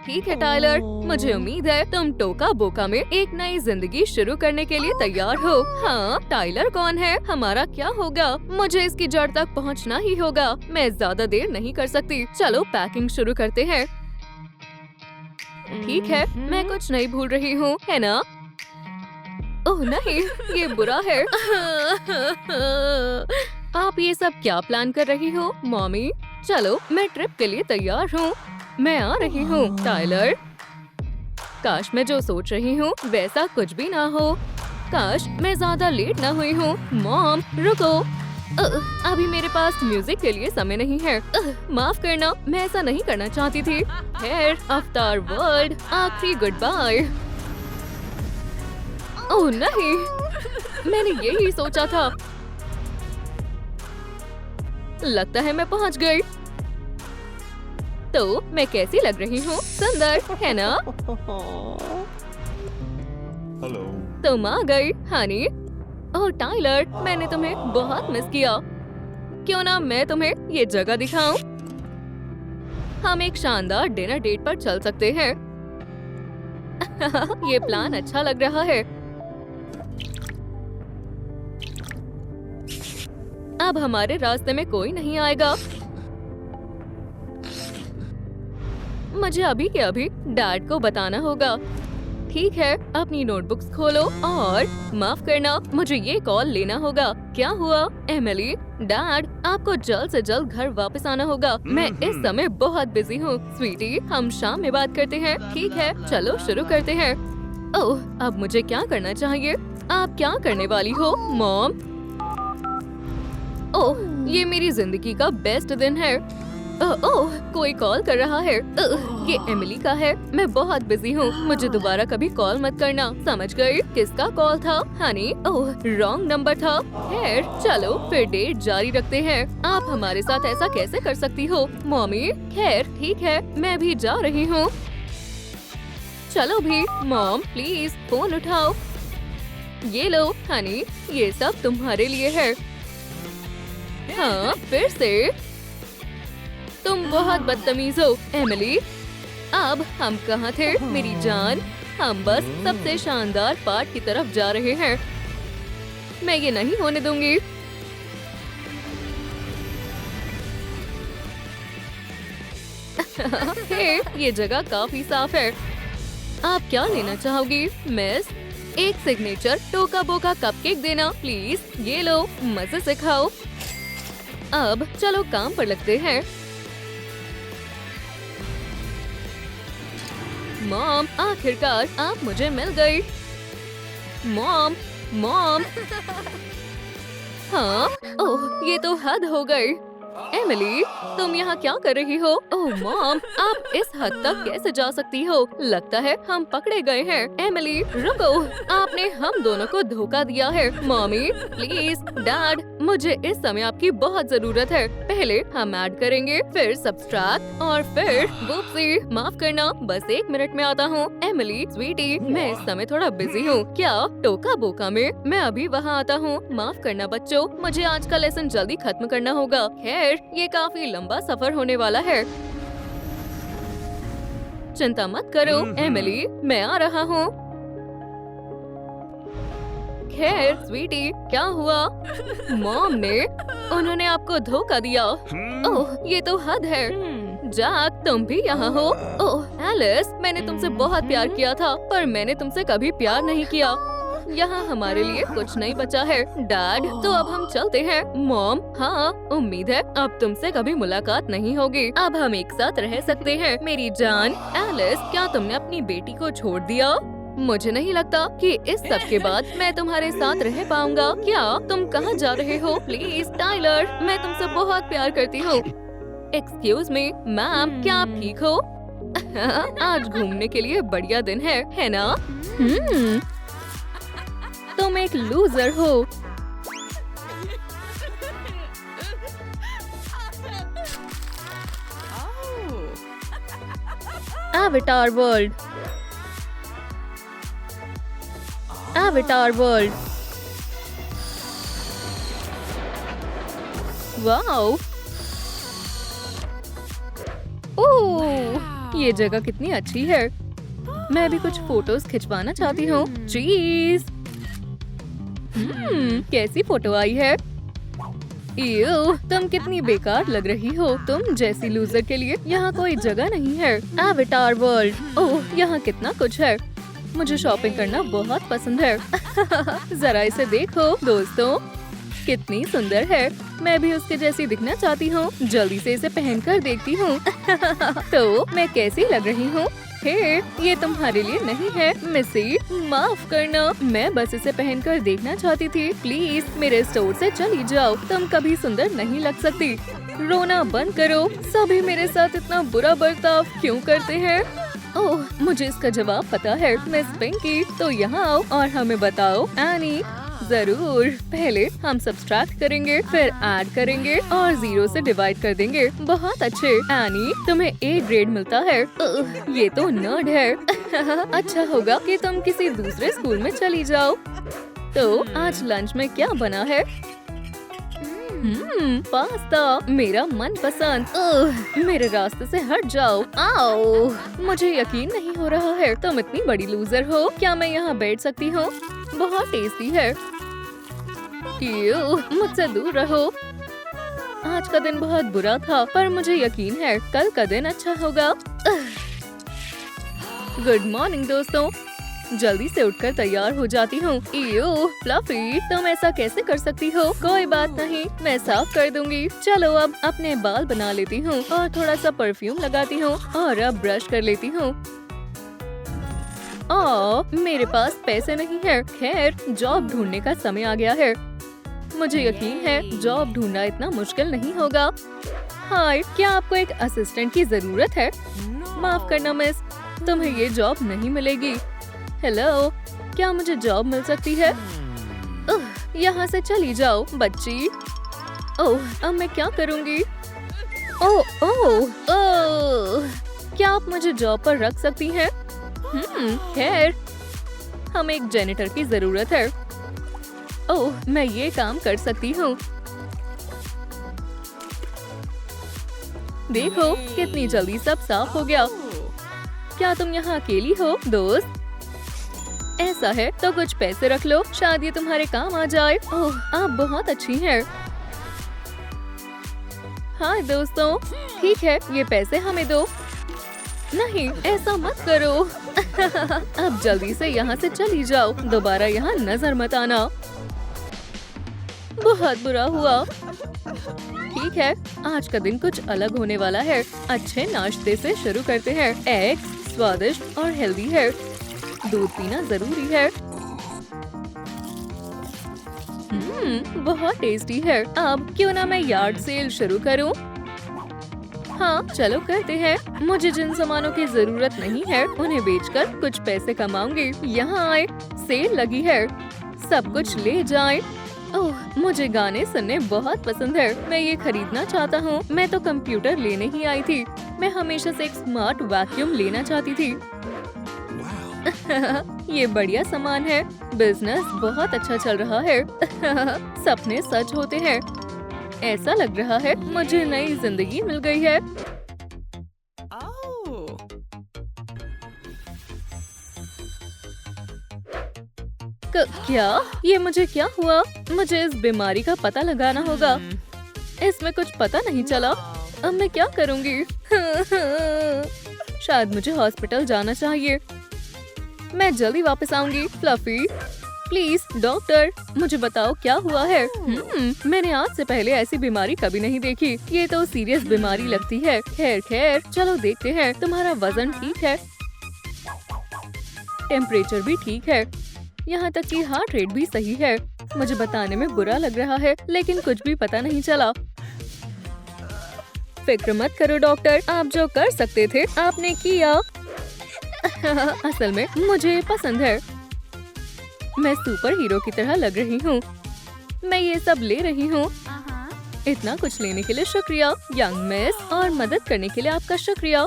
ठीक है टाइलर, मुझे उम्मीद है तुम टोका बोका में एक नई जिंदगी शुरू करने के लिए तैयार हो। हाँ, टाइलर कौन है? हमारा क्या होगा? मुझे इसकी जड़ तक पहुँचना ही होगा। मैं ज्यादा देर नहीं कर सकती। चलो पैकिंग शुरू करते हैं। ठीक है, मैं कुछ नहीं भूल रही हूँ, है ना? ओह नहीं, ये बुरा है। आप ये सब क्या प्लान कर रही हो मॉमी? चलो, मैं ट्रिप के लिए तैयार हूँ। मैं आ रही हूँ टाइलर। काश मैं जो सोच रही हूँ वैसा कुछ भी ना हो। काश मैं ज्यादा लेट ना हुई हूँ। मॉम रुको, अभी मेरे पास म्यूजिक के लिए समय नहीं है। माफ करना, मैं ऐसा नहीं करना चाहती थी। खैर, अफ्तार वर्ल्ड, आखिरी गुड बाय। ओह नहीं, मैंने यही सोचा था। लगता है मैं पहुंच गई। तो मैं कैसी लग रही हूँ? सुंदर, है ना? हेलो। तुम आ गई हनी। ओह टाइलर, मैंने तुम्हें बहुत मिस किया। क्यों ना मैं तुम्हें ये जगह दिखाऊं? हम एक शानदार डिनर डेट पर चल सकते हैं। ये प्लान अच्छा लग रहा है। अब हमारे रास्ते में कोई नहीं आएगा। मुझे अभी के अभी डैड को बताना होगा। ठीक है, अपनी नोटबुक्स खोलो और माफ करना, मुझे ये कॉल लेना होगा। क्या हुआ एमिली? डैड, आपको जल्द से जल्द घर वापस आना होगा। मैं इस समय बहुत बिजी हूँ। स्वीटी, हम शाम में बात करते हैं। ठीक है, चलो शुरू करते हैं। ओह, अब मुझे क्या करना चाहिए? आप क्या करने वाली हो मॉम? ओह, ये मेरी जिंदगी का बेस्ट दिन है। ओह, कोई कॉल कर रहा है। ये एमिली का है। मैं बहुत बिजी हूँ। मुझे दोबारा कभी कॉल मत करना, समझ गई? किसका कॉल था हनी? ओह, रॉन्ग नंबर था। खैर, चलो फिर डेट जारी रखते हैं। आप हमारे साथ ऐसा कैसे कर सकती हो मॉमी? खैर ठीक है, मैं भी जा रही हूँ। चलो भी मॉम, प्लीज फोन उठाओ। ये लो हनी, ये सब तुम्हारे लिए है। हाँ, फिर से? तुम बहुत बदतमीज हो एमिली। अब हम कहाँ थे मेरी जान? हम बस सबसे शानदार पार्ट की तरफ जा रहे हैं। मैं ये नहीं होने दूंगी। हे, ये जगह काफी साफ है। आप क्या लेना चाहोगी मिस? एक सिग्नेचर टोका बोका कपकेक देना प्लीज। ये लो, मजे से खाओ। अब चलो काम पर लगते हैं। मॉम, आखिरकार आप मुझे मिल गई। Mom, mom. हाँ, ओह, ये तो हद हो गई। एमिली, तुम यहाँ क्या कर रही हो? ओह मॉम, आप इस हद तक कैसे जा सकती हो? लगता है हम पकड़े गए हैं। एमिली रुको, आपने हम दोनों को धोखा दिया है। मॉमी प्लीज, डैड, मुझे इस समय आपकी बहुत जरूरत है। पहले हम ऐड करेंगे, फिर सब्सट्रैक्ट और फिर वुप्सी। माफ करना, बस 1 मिनट में आता हूँ। एमिली स्वीटी, मैं इस समय थोड़ा बिजी हूँ। क्या टोका बोका में? मैं अभी वहाँ आता हूँ। माफ करना बच्चों, मुझे आज का लेसन जल्दी खत्म करना होगा। खैर, ये काफी लंबा सफर होने वाला है। चिंता मत करो एमिली, मैं आ रहा हूँ। खैर स्वीटी, क्या हुआ? मॉम ने, उन्होंने आपको धोखा दिया। ओह, ये तो हद है। जैक, तुम भी यहाँ हो? ओह एलिस, मैंने तुमसे बहुत प्यार किया था, पर मैंने तुमसे कभी प्यार नहीं किया। यहाँ हमारे लिए कुछ नहीं बचा है। डैड, तो अब हम चलते हैं। मॉम, हाँ, उम्मीद है अब तुमसे कभी मुलाकात नहीं होगी। अब हम एक साथ रह सकते हैं। मेरी जान। एलिस, क्या तुमने अपनी बेटी को छोड़ दिया? मुझे नहीं लगता कि इस सब के बाद मैं तुम्हारे साथ रह पाऊंगा। क्या तुम कहाँ जा रहे हो? प्लीज टाइलर, मैं तुमसे बहुत प्यार करती हूँ। एक्सक्यूज मी मैम, क्या आप ठीक हो? आज घूमने के लिए बढ़िया दिन है ना? तुम एक लूजर हो। Avatar World, Avatar World. Wow, oh, ये जगह कितनी अच्छी है। मैं भी कुछ फोटोज खिंचवाना चाहती हूँ। चीज, कैसी फोटो आई है। इयो, तुम कितनी बेकार लग रही हो। तुम जैसी लूजर के लिए यहाँ कोई जगह नहीं है। एविटार वर्ल्ड, ओह, यहाँ कितना कुछ है। मुझे शॉपिंग करना बहुत पसंद है। जरा इसे देखो दोस्तों, कितनी सुंदर है। मैं भी उसके जैसी दिखना चाहती हूँ। जल्दी से इसे पहनकर देखती हूँ। तो मैं कैसी लग रही हूँ? हे, ये तुम्हारे लिए नहीं है मिसी, माफ करना। मैं बस इसे पहनकर देखना चाहती थी। प्लीज मेरे स्टोर से चली जाओ। तुम कभी सुंदर नहीं लग सकती। रोना बंद करो। सभी मेरे साथ इतना बुरा बर्ताव क्यों करते हैं? ओह, मुझे इसका जवाब पता है। मिस पिंकी, तो यहाँ आओ और हमें बताओ। एनी, जरूर। पहले हम सब्सट्रैक्ट करेंगे, फिर ऐड करेंगे और 0 से डिवाइड कर देंगे। बहुत अच्छे। एनी, तुम्हें A ग्रेड मिलता है। ये तो नर्ड है। अच्छा होगा कि तुम किसी दूसरे स्कूल में चली जाओ। तो आज लंच में क्या बना है? पास्ता, मेरा मनपसंद। मेरे रास्ते से हट जाओ। आओ, मुझे यकीन नहीं हो रहा है तुम इतनी बड़ी लूजर हो। क्या मैं यहाँ बैठ सकती हूँ? बहुत टेस्टी है। मुझसे दूर रहो। आज का दिन बहुत बुरा था, पर मुझे यकीन है कल का दिन अच्छा होगा। गुड मॉर्निंग दोस्तों। जल्दी से उठकर तैयार हो जाती हूँ। फ्लफी, तुम ऐसा कैसे कर सकती हो? कोई बात नहीं, मैं साफ कर दूंगी। चलो अब अपने बाल बना लेती हूँ और थोड़ा सा परफ्यूम लगाती हूँ और अब ब्रश कर लेती हूँ। मेरे पास पैसे नहीं है। खैर, जॉब ढूंढने का समय आ गया है। मुझे यकीन है जॉब ढूंढना इतना मुश्किल नहीं होगा। हाय, क्या आपको एक असिस्टेंट की जरूरत है? माफ करना मिस, तुम्हें ये जॉब नहीं मिलेगी। हेलो, क्या मुझे जॉब मिल सकती है? यहाँ से चली जाओ बच्ची। ओह, अब मैं क्या करूँगी? ओह ओह ओह, क्या आप मुझे जॉब पर रख सकती हैं? खैर, हमें एक जेनिटर की जरूरत है। ओह, मैं ये काम कर सकती हूँ। देखो कितनी जल्दी सब साफ हो गया। क्या तुम यहाँ अकेली हो दोस्त? ऐसा है तो कुछ पैसे रख लो, शायद ये तुम्हारे काम आ जाए। ओह, आप बहुत अच्छी हैं। हाँ दोस्तों, ठीक है, ये पैसे हमें दो। नहीं, ऐसा मत करो। अब जल्दी से यहाँ से चली जाओ। दोबारा यहाँ नजर मत आना। बहुत बुरा हुआ। ठीक है, आज का दिन कुछ अलग होने वाला है। अच्छे नाश्ते से शुरू करते हैं। एग्स स्वादिष्ट और हेल्दी है। दूध पीना जरूरी है। बहुत टेस्टी है। अब क्यों ना मैं यार्ड सेल शुरू करूं? हाँ, चलो करते हैं। मुझे जिन सामानों की जरूरत नहीं है उन्हें बेचकर कुछ पैसे कमाऊंगी। यहाँ आए, सेल लगी है, सब कुछ ले जाएं। ओह, मुझे गाने सुनने बहुत पसंद है। मैं ये खरीदना चाहता हूँ। मैं तो कंप्यूटर लेने ही आई थी। मैं हमेशा से एक स्मार्ट वैक्यूम लेना चाहती थी। ये बढ़िया सामान है। बिजनेस बहुत अच्छा चल रहा है। सपने सच होते हैं। ऐसा लग रहा है मुझे नई जिंदगी मिल गई है। क्या? ये मुझे क्या हुआ? मुझे इस बीमारी का पता लगाना होगा। इसमें कुछ पता नहीं चला। अब मैं क्या करूँगी? शायद मुझे हॉस्पिटल जाना चाहिए। मैं जल्दी वापस आऊंगी। फ्लफी प्लीज डॉक्टर, मुझे बताओ क्या हुआ है। मैंने आज से पहले ऐसी बीमारी कभी नहीं देखी। ये तो सीरियस बीमारी लगती है। खैर खैर चलो देखते हैं। तुम्हारा वजन ठीक है, टेम्परेचर भी ठीक है, यहाँ तक कि हार्ट रेट भी सही है। मुझे बताने में बुरा लग रहा है लेकिन कुछ भी पता नहीं चला। फिक्र मत करो डॉक्टर, आप जो कर सकते थे आपने किया। असल में मुझे पसंद है, मैं सुपर हीरो की तरह लग रही हूँ। मैं ये सब ले रही हूँ। इतना कुछ लेने के लिए शुक्रिया यंग मिस, और मदद करने के लिए आपका शुक्रिया।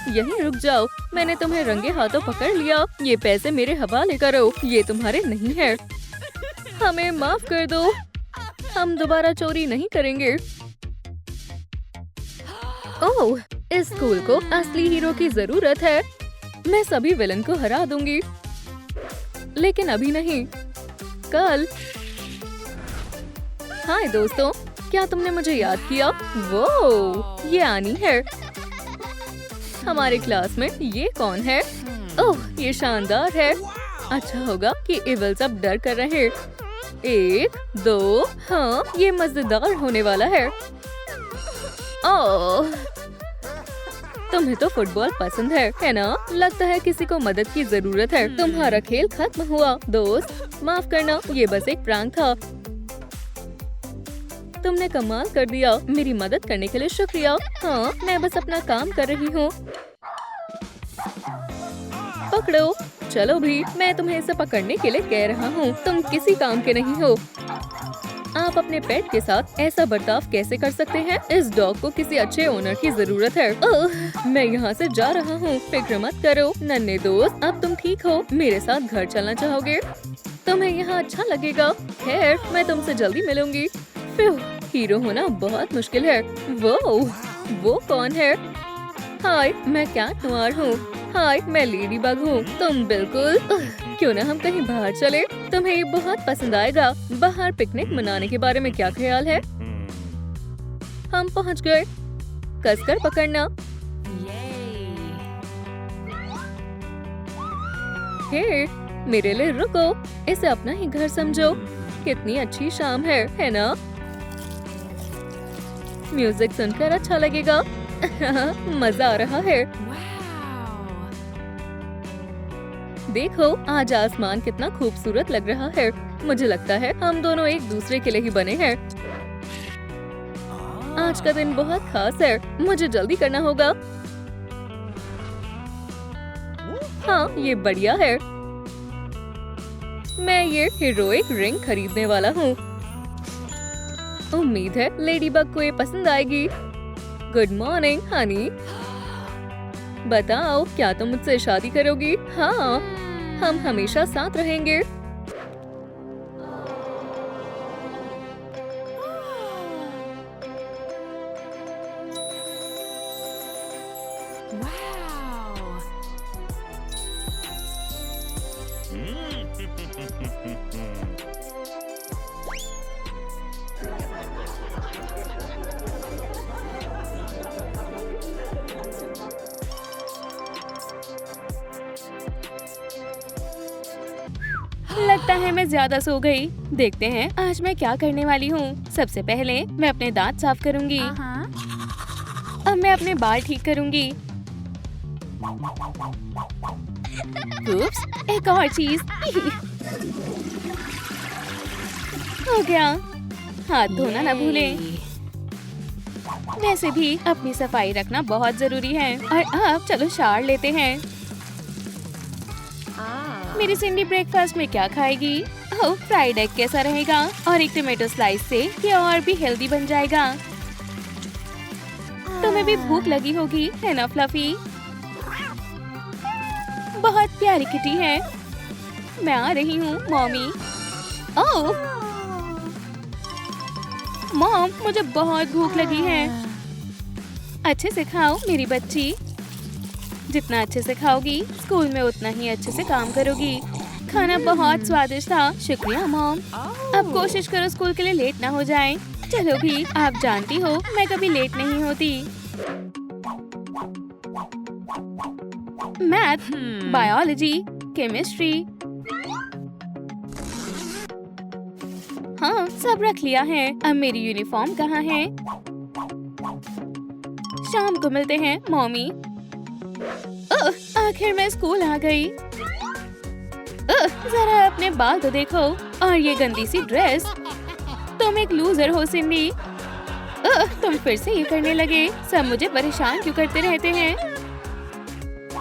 यहीं रुक जाओ, मैंने तुम्हें रंगे हाथों पकड़ लिया। ये पैसे मेरे हवाले करो, ये तुम्हारे नहीं है। हमें माफ कर दो, हम दोबारा चोरी नहीं करेंगे। ओह, इस स्कूल को असली हीरो की जरूरत है। मैं सभी विलन को हरा दूंगी, लेकिन अभी नहीं, कल। हाय दोस्तों, क्या तुमने मुझे याद किया? वो ये आनी है। हमारे क्लास में ये कौन है? ओह, ये शानदार है। अच्छा होगा कि इवल्स अब डर कर रहे। 1 2, हाँ ये मजेदार होने वाला है। ओह, तुम्हें तो फुटबॉल पसंद है ना? लगता है किसी को मदद की जरूरत है। तुम्हारा खेल खत्म हुआ दोस्त, माफ करना, ये बस एक प्रैंक था। तुमने कमाल कर दिया, मेरी मदद करने के लिए शुक्रिया। हाँ, मैं बस अपना काम कर रही हूँ। पकड़ो, चलो भी, मैं तुम्हें इसे पकड़ने के लिए कह रहा हूँ, तुम किसी काम के नहीं हो। आप अपने पेट के साथ ऐसा बर्ताव कैसे कर सकते हैं? इस डॉग को किसी अच्छे ओनर की जरूरत है। ओह, मैं यहाँ से जा रहा हूँ, फिक्र मत करो नन्हे दोस्त, अब तुम ठीक हो। मेरे साथ घर चलना चाहोगे? तुम्हें यहाँ अच्छा लगेगा। खैर, मैं तुमसे जल्दी मिलूंगी। हीरो होना बहुत मुश्किल है। वो कौन है? हाय, मैं कैट नोयर हूँ। हाय, मैं लेडी बग हूँ। तुम बिल्कुल क्यों ना हम कहीं बाहर चले? तुम्हें ये बहुत पसंद आएगा। बाहर पिकनिक मनाने के बारे में क्या ख्याल है? हम पहुँच गए, कसकर पकड़ना। हे, मेरे लिए रुको, इसे अपना ही घर समझो। कितनी अच्छी शाम है ना? म्यूजिक सुनकर अच्छा लगेगा। मजा आ रहा है। देखो, आज आसमान कितना खूबसूरत लग रहा है। मुझे लगता है हम दोनों एक दूसरे के लिए ही बने हैं। आज का दिन बहुत खास है, मुझे जल्दी करना होगा। हाँ, ये बढ़िया है। मैं ये हीरोइक रिंग खरीदने वाला हूँ। उम्मीद है लेडीबग को ये पसंद आएगी। गुड मॉर्निंग हनी, बताओ क्या तुम मुझसे शादी करोगी? हाँ, हम हमेशा साथ रहेंगे। लगता है मैं ज्यादा सो गई। देखते हैं आज मैं क्या करने वाली हूँ। सबसे पहले मैं अपने दांत साफ करूँगी। अब मैं अपने बाल ठीक करूँगी। उप्स, एक और चीज। हो गया। हाथ धोना न भूलें। वैसे भी अपनी सफाई रखना बहुत जरूरी है। और अब चलो शावर लेते हैं। मेरी सिंडी ब्रेकफास्ट में क्या खाएगी? ओह, फ्राइड एग कैसा रहेगा? और एक टोमेटो स्लाइस से ये और भी हेल्दी बन जाएगा। तुम्हें भी भूख लगी होगी, है ना फ्लफी? बहुत प्यारी किटी है। मैं आ रही हूँ मॉमी। ओह मॉम, मुझे बहुत भूख लगी है। अच्छे से खाओ मेरी बच्ची। जितना अच्छे से खाओगी, स्कूल में उतना ही अच्छे से काम करोगी। खाना बहुत स्वादिष्ट था। शुक्रिया मॉम। अब कोशिश करो स्कूल के लिए लेट ना हो जाए। चलो भी, आप जानती हो मैं कभी लेट नहीं होती। Math, biology, chemistry. हाँ, सब रख लिया है। अब मेरी यूनिफॉर्म कहाँ है? शाम को मिलते हैं, मॉमी। आखिर मैं स्कूल आ गई। जरा अपने बाल तो देखो, और ये गंदी सी ड्रेस। तुम एक लूजर हो सिंडी। तुम फिर से ये करने लगे। सब मुझे परेशान क्यों करते रहते हैं?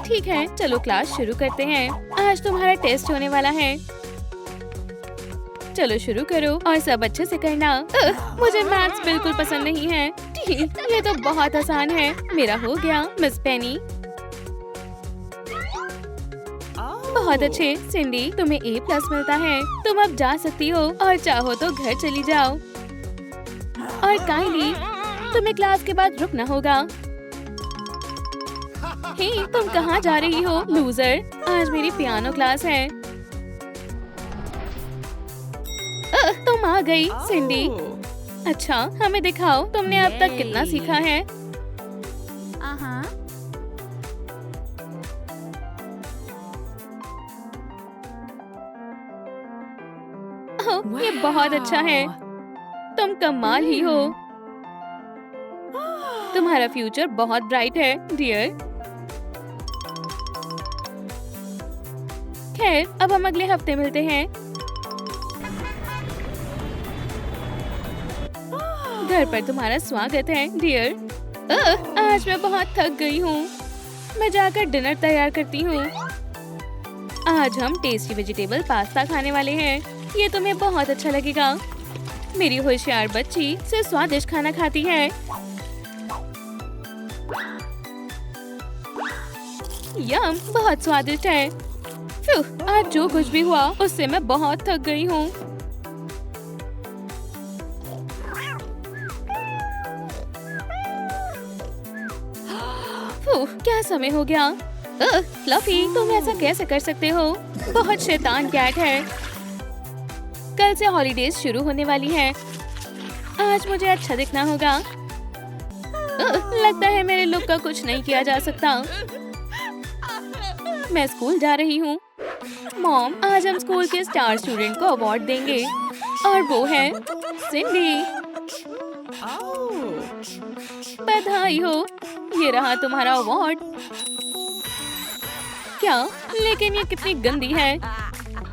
ठीक है, चलो क्लास शुरू करते हैं। आज तुम्हारा टेस्ट होने वाला है। चलो शुरू करो और सब अच्छे से करना। मुझे मैथ्स बिल्कुल पसंद नहीं है। ये तो बहुत आसान है। मेरा हो गया, मिस पेनी। बहुत अच्छे सिंडी, तुम्हें A+ मिलता है। तुम अब जा सकती हो और चाहो तो घर चली जाओ। और काइली, तुम्हें क्लास के बाद रुकना होगा। हे, तुम कहाँ जा रही हो, लूजर? आज मेरी पियानो क्लास है। तुम आ गई, सिंडी। अच्छा, हमें दिखाओ तुमने अब तक कितना सीखा है। ओह, ये बहुत अच्छा है। तुम कमाल ही हो। तुम्हारा फ्यूचर बहुत ब्राइट है, डियर। खैर, अब हम अगले हफ्ते मिलते हैं। घर पर तुम्हारा स्वागत है, डियर। आज मैं बहुत थक गई हूँ। मैं जाकर डिनर तैयार करती हूँ। आज हम टेस्टी वेजिटेबल पास्ता खाने वाले हैं। ये तुम्हें बहुत अच्छा लगेगा। मेरी होशियार बच्ची से स्वादिष्ट खाना खाती है। यम, बहुत स्वादिष्ट है। आज जो कुछ भी हुआ उससे मैं बहुत थक गई हूँ। क्या समय हो गया? फ्लफी, तुम ऐसा कैसे कर सकते हो? बहुत शैतान कैट है। कल से हॉलीडेज शुरू होने वाली है। आज मुझे अच्छा दिखना होगा। लगता है मेरे लुक का कुछ नहीं किया जा सकता। मैं स्कूल जा रही हूँ। मॉम, आज हम स्कूल के स्टार स्टूडेंट को अवार्ड देंगे और वो है सिंडी। बधाई हो, ये रहा तुम्हारा अवार्ड। क्या? लेकिन ये कितनी गंदी है।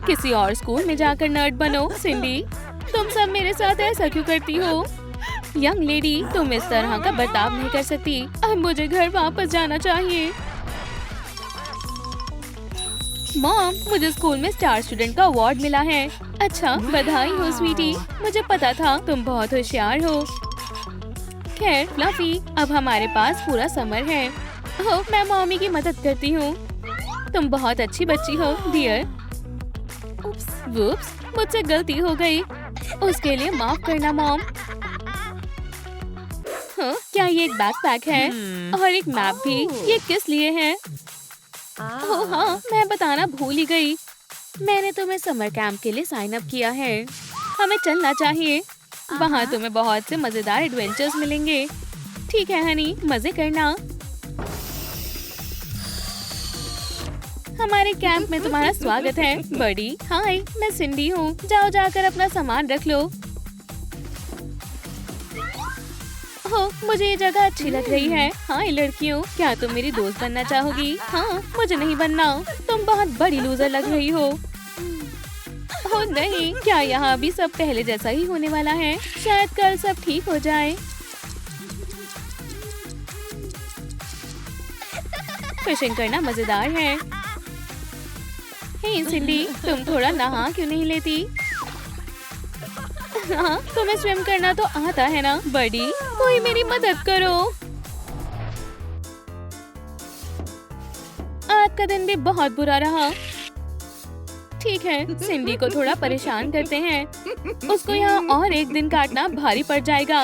किसी और स्कूल में जाकर नर्ड बनो, सिंडी। तुम सब मेरे साथ ऐसा क्यों करती हो? यंग लेडी, तुम इस तरह का बर्ताव नहीं कर सकती। अब मुझे घर वापस जाना चाहिए। मॉम, मुझे स्कूल में स्टार स्टूडेंट का अवार्ड मिला है। अच्छा, बधाई हो स्वीटी। मुझे पता था तुम बहुत होशियार हो। खैर फ्लफी, अब हमारे पास पूरा समर है। ओह, मैं मॉमी की मदद करती हूँ। तुम बहुत अच्छी बच्ची हो, डियर। वुप्स, मुझसे गलती हो गई। उसके लिए माफ करना मॉम। हाँ, क्या ये एक बैकपैक है और एक मैप भी? ये किस लिए है? ओह हाँ, मैं बताना भूल ही गई। मैंने तुम्हें समर कैंप के लिए साइन अप किया है। हमें चलना चाहिए। वहाँ तुम्हें बहुत से मजेदार एडवेंचर्स मिलेंगे। ठीक है हनी, मजे करना। हमारे कैंप में तुम्हारा स्वागत है, बड़ी। हाय, मैं सिंडी हूँ। जाओ जाकर अपना सामान रख लो। ओह, मुझे ये जगह अच्छी लग रही है। हाय लड़कियों, क्या तुम मेरी दोस्त बनना चाहोगी? हाँ, मुझे नहीं बनना। तुम बहुत बड़ी लूजर लग रही हो। ओह नहीं, क्या यहाँ भी सब पहले जैसा ही होने वाला है? शायद कल सब ठीक हो जाए। फिशिंग करना मजेदार है। हे सिंडी, तुम थोड़ा नहा क्यों नहीं लेती? हाँ, तुम्हें स्विम करना तो आता है ना, बड़ी। कोई मेरी मदद करो। आज का दिन भी बहुत बुरा रहा। ठीक है, सिंडी को थोड़ा परेशान करते हैं। उसको यहाँ और एक दिन काटना भारी पड़ जाएगा।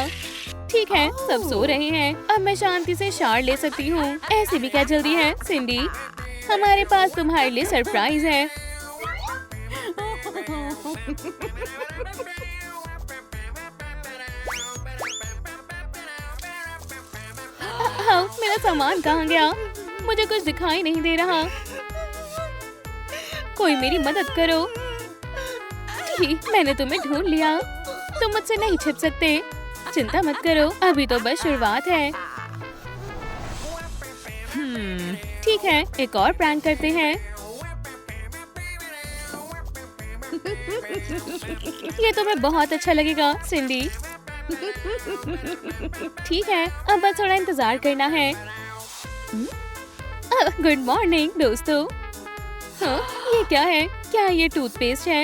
ठीक है, सब सो रहे हैं। अब मैं शांति से शावर ले सकती हूँ। ऐसे भी क्या जल्दी है सिंडी? हमारे पास तुम्हारे लिए सरप्राइज है। मेरा सामान कहाँ गया? मुझे कुछ दिखाई नहीं दे रहा। कोई मेरी मदद करो। ठीक, मैंने तुम्हें ढूंढ लिया। तुम मुझसे नहीं छिप सकते। चिंता मत करो, अभी तो बस शुरुआत है। ठीक है, एक और प्रैंक करते हैं। ये तुम्हें बहुत अच्छा लगेगा, सिंडी। ठीक है, अब बस थोड़ा इंतजार करना है। गुड मॉर्निंग दोस्तों। हाँ, ये क्या है? क्या ये टूथपेस्ट है?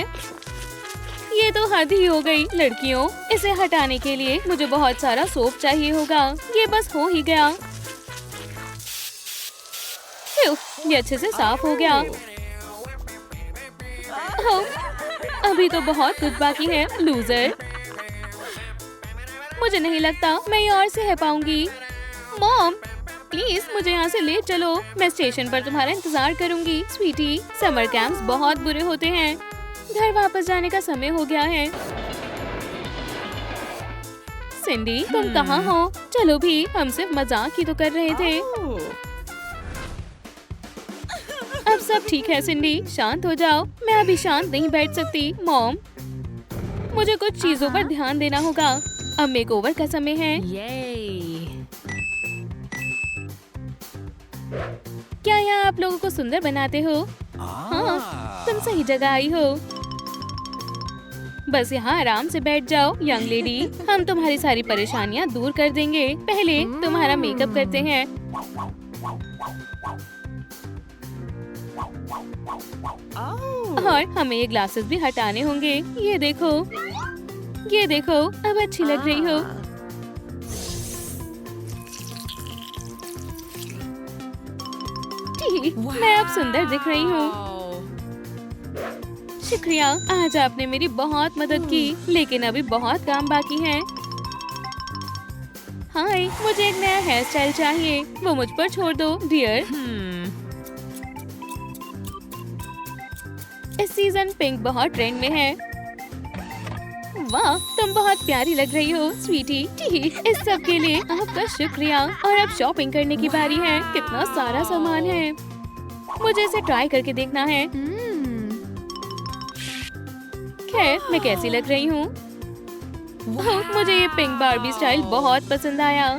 ये तो हद ही हो गई लड़कियों। इसे हटाने के लिए मुझे बहुत सारा सोप चाहिए होगा। ये बस हो ही गया। ये अच्छे से साफ हो गया। अभी तो बहुत कुछ बाकी है, लूजर। मुझे नहीं लगता मैं ये और सह पाऊंगी। मॉम, प्लीज मुझे यहाँ से ले चलो। मैं स्टेशन पर तुम्हारा इंतजार करूंगी। स्वीटी, समर कैंप्स बहुत बुरे होते हैं। घर वापस जाने का समय हो गया है। सिंडी, तुम कहाँ हो? चलो भी, हम सिर्फ मजाक ही तो कर रहे थे। अब सब ठीक है सिंडी, शांत हो जाओ। मैं अभी शांत नहीं बैठ सकती। मॉम, मुझे कुछ चीजों पर ध्यान देना होगा। अब मेकओवर का समय है। क्या यहाँ आप लोगों को सुंदर बनाते हो? हाँ, तुम सही जगह आई हो। बस यहाँ आराम से बैठ जाओ यंग लेडी। हम तुम्हारी सारी परेशानियाँ दूर कर देंगे। पहले तुम्हारा मेकअप करते हैं। और हमें ये ग्लासेस भी हटाने होंगे। ये देखो, ये देखो, अब अच्छी लग रही हो। ठीक, मैं अब सुंदर दिख रही हूँ। शुक्रिया, आज आपने मेरी बहुत मदद की, लेकिन अभी बहुत काम बाकी है। हाय, मुझे एक नया हेयर स्टाइल चाहिए। वो मुझ पर छोड़ दो डियर। इस सीजन पिंक बहुत ट्रेंड में है। वाह, तुम बहुत प्यारी लग रही हो स्वीटी। ठीक, इस सब के लिए आपका शुक्रिया। और अब शॉपिंग करने की बारी है। कितना सारा सामान है। मुझे इसे ट्राई करके देखना है। खैर, मैं कैसी लग रही हूँ? मुझे ये पिंक बार्बी स्टाइल बहुत पसंद आया।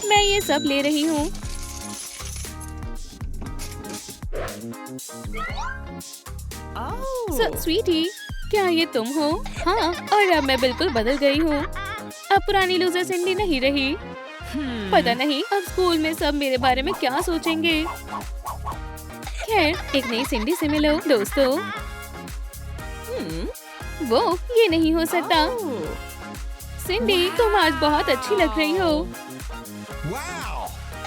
मैं ये सब ले रही हूँ। स्वीटी, क्या ये तुम हो? हाँ, और अब मैं बिल्कुल बदल गई हूँ। अब पुरानी लूजर सिंडी नहीं रही। पता नहीं अब स्कूल में सब मेरे बारे में क्या सोचेंगे। खैर, एक नई सिंडी से मिलो दोस्तों। वो ये नहीं हो सकता। सिंडी, तुम आज बहुत अच्छी लग रही हो।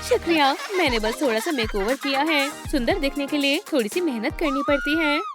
शुक्रिया, मैंने बस थोड़ा सा मेकओवर किया है। सुंदर दिखने के लिए थोड़ी सी मेहनत करनी पड़ती है।